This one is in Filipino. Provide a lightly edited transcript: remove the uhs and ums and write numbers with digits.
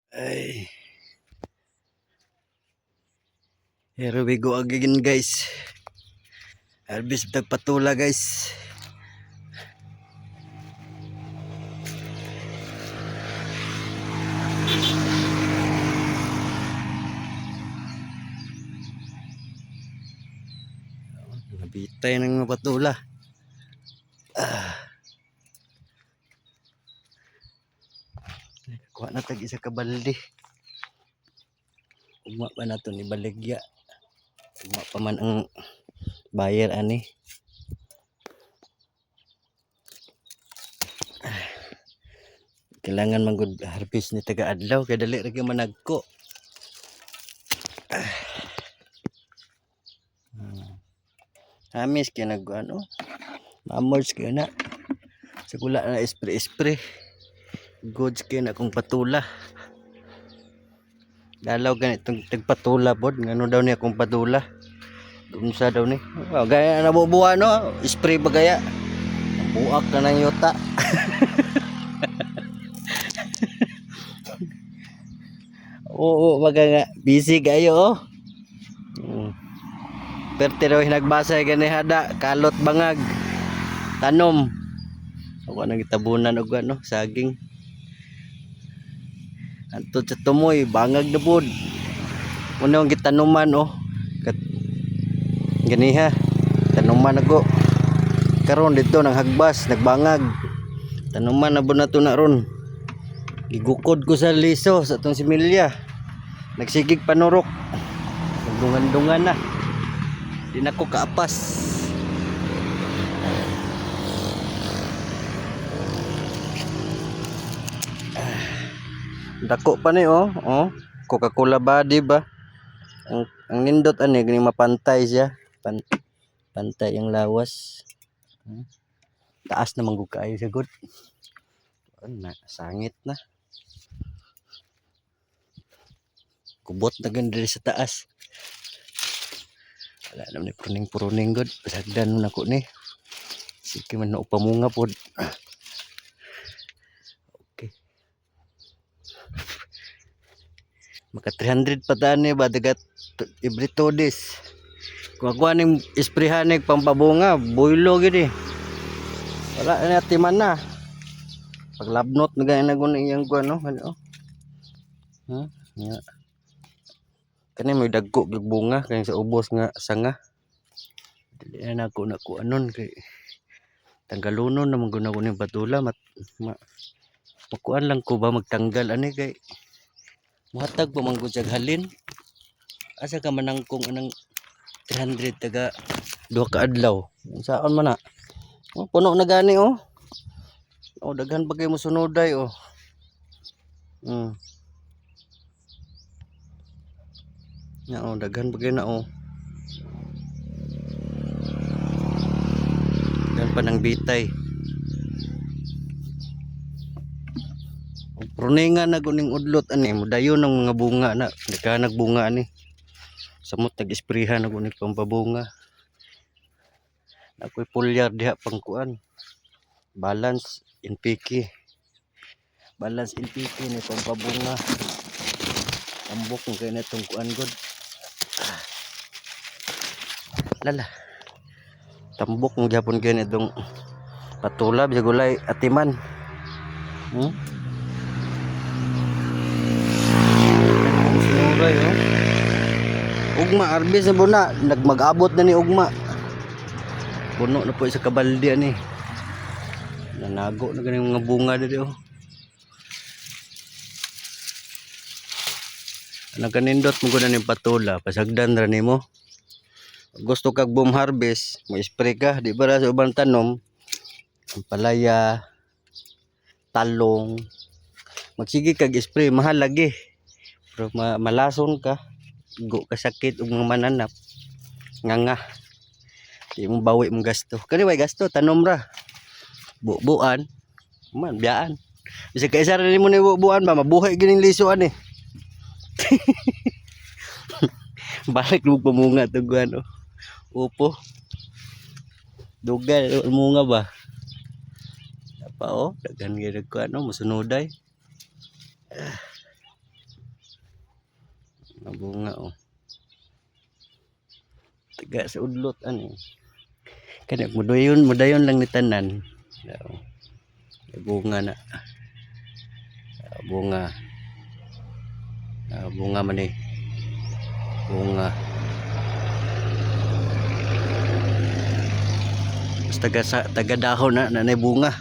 Ay, here we go again guys. Harvest tagpatula guys. Nabitay ng mga patula. Kuha na tag isa ka balde. Ugma pa na to ni baligya. Ugma pa man ang buyer ani. Kailangan man gud harvest ni taga adlaw kay dali ra gyud managko. Amis kay nag ano. Mamors kay na. Sigula na spray. Goods kay na kung patula. Dalaw ganitong tagpatula pod ngano daw niya kung patula. Unsa daw ni? Oh, gaya nabubuha no, spray ba gaya? Buak na ng yuta. Oo, baga nga busy kayo oh. Pero nagbasa gani hada kalot bangag tanom. Ako nang gitabunan og ano, saging. Anto sa tumoy bangag na pod. Uno ang gitanuman oh. Ganiha tanuman ako karon dito nang hagbas nagbangag tanuman na bunato na ron gigukod ko sa liso sa atong similya nagsigig panurok nagdungan-dungan na di na ko kaapas dako pa ni oh Coca-Cola body ba ang nindot ani gani mapantay siya pantay ang lawas. Taas na manggug kaayo sa good. Na sangit na. Kubot na gan diri sa taas. Wala naman ni pruning good. Pasagdan na ko ni. Sige man na upamunga pod. Okay. Maka 300 pa tani ba dagat every 2 days. Kung ako aning isprehan ni pampabunga, boylo gid eh. Wala na timan na. Pag labnot na ganyan na guna iyang kuha no. Ano? Yeah. Kani may dagko bunga kaya sa ubos nga sanga. Dili na ako anon kay tanggalunon naman guna ko ning patula makuan lang ko ba magtanggal ani kay muhatag pa man gud sa halin. Asa ka manangkong anang 300 taga 2 ka adlaw. Saan man na? Oh, puno na gani oh. Oh, daghan pa kay mo sunoday oh. Ya oh, daghan pa kay na oh. Daghan pa nang bitay. Pruningan na kuning udlot ani, mudayon ng mga bunga na, nagbunga ani. Samot nag-isprehan ako ni pampabunga. Ako'y pulyar diha pangkuan. Balance NPK. Balance NPK ni pampabunga. Tambok ng kaya na itong kuan god. Lala. Tambok ng Japon kaya na itong patula bisa gulay atiman. Sunuray oh. Ugma arbis na buna nagmag-abot na ni ugma puno na po sa kabaldi ani nanago na ganing mga bunga dito oh. Nagkanindot mo guna ni patula pasagdan ra nimo gusto kag boom harvest mo spray ka di ba sa ubang tanom palaya talong magsige kag spray mahal lagi pero malason ka go kasakit ug mga mananap nga di mo bawi mo gasto kani way gasto tanom ra bubuan man biyaan bisag kaisa ra nimo ni bubuan ba mabuhay gining lisuan eh balik mo pamunga to guan upo dugal munga ba apa oh daghan gyud ko ano musunoday Ang bunga oh. Taga sa udlot ani. Kani mudayon lang ni tanan. Oh. Bunga na. Bunga. Bunga man eh. Bunga. Taga dahon na nanay bunga.